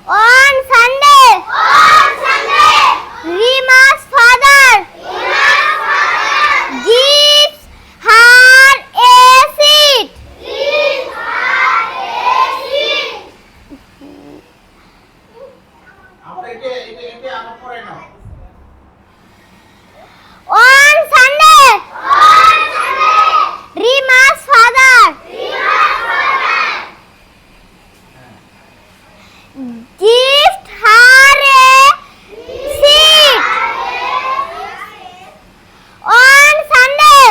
On Sunday. Rima's father gives her a seat. On Sunday, Rima's father gives her a seat. On Sunday,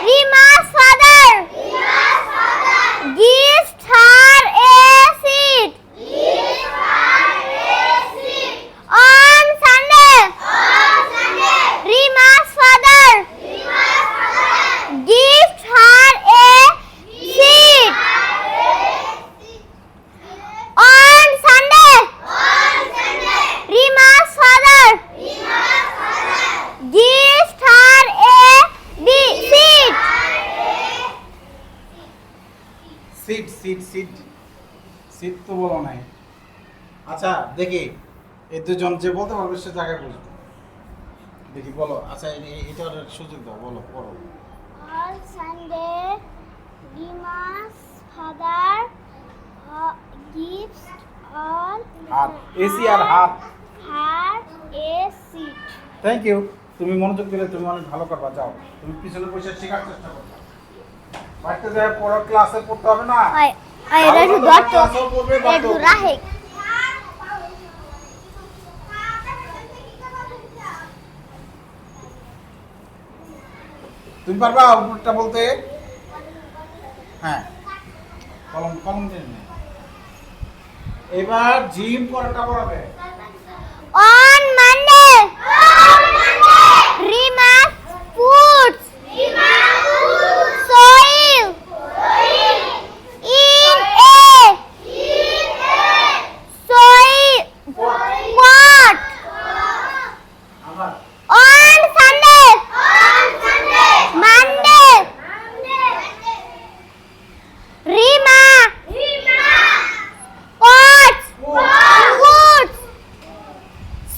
Rima's father gives her a seat. On Sunday, Rima's father gives her a seat. On Sunday, Rima's father gives her a seat. Seat তো বলো নাই। আচ্ছা দেখি এই দুজন যে বলতে পারবে সে জায়গায় বসবে। দেখি বলো। আচ্ছা এটার সুযোগ দাও, বলো পড়ো। On Sunday, Rima's father gives all হাত এসি আর হাত। her a seat. Thank you. তুমি মনোযোগ দিলে তুমি অনেক ভালো করবা। যাও তুমি পিছনে বসে শেখার চেষ্টা করো। বাড়িতে যায় পড়ো, ক্লাসে পড়তে হবে না। এটা শুধু একটু রাহে। তুমি পারবা উপরটা বলতে? হ্যাঁ, কলম দিয়ে নে। এবার জিম পড়াটা পড়াবে। On Monday, Rima puts soil in a soil pot. আবার On Sunday, Monday, Rima pots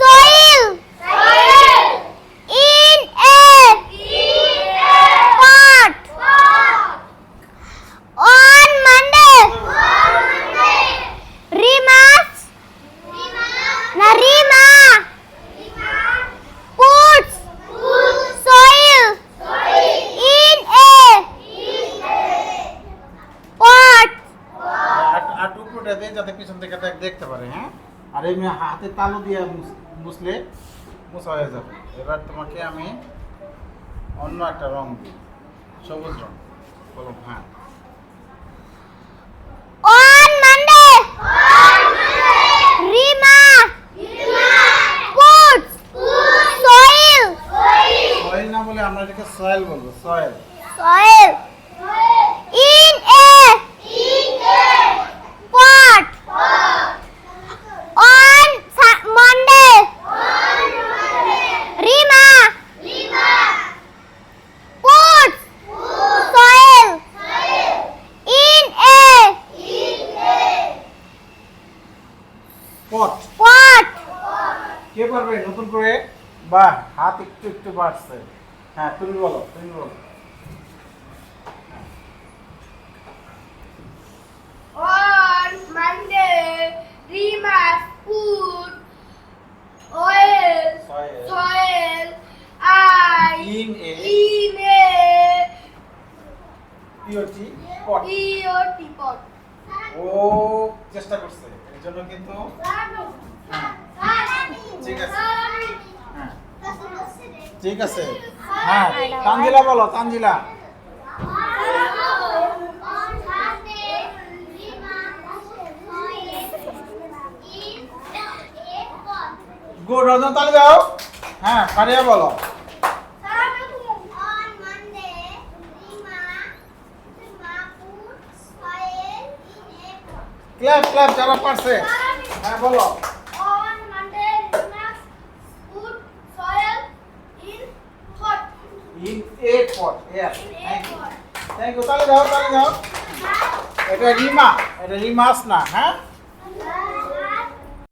soil in a pot. On Monday, Rima puts soil in a pot. আর টুকরোটা দিয়ে যাতে পিছন থেকে দেখতে পারে। হ্যাঁ, আর এই হাতে তালু দিয়ে মুছলে মুছা হয়ে যাবে। এবার তোমাকে আমি অন্য একটা রং দিই, সবুজ রং। বলো হ্যাঁ। On Monday, Rima puts soil soil না বলে আমরা এটাকে সয়েল বলবো। Soil in a pot. On Monday, Rima puts soil in a pot. pot. কে পারবে নতুন করে? বাহ, হাত একটু একটু বাড়ছে। হ্যাঁ, তুমি বলো। On Monday, Rima put soil in a in a পিওটি pot. pot. ও চেষ্টা করছে, এই জন্য কিন্তু ঠিক আছে। হ্যাঁ ঠিক আছে। হ্যাঁ, তানজিলা বলো। তানজিলা গুড। রজন তালি দাও। হ্যাঁ, ফারিয়া বলো। On Monday, Rima puts soil in a pot. Clap যারা পারছে। হ্যাঁ বলো। On Monday, Rima put soil in pot. In a pot. Yes, In a thank you. pot. Thank you তালি দাও। এটা রিমা, এটা রিমাস না, হ্যাঁ?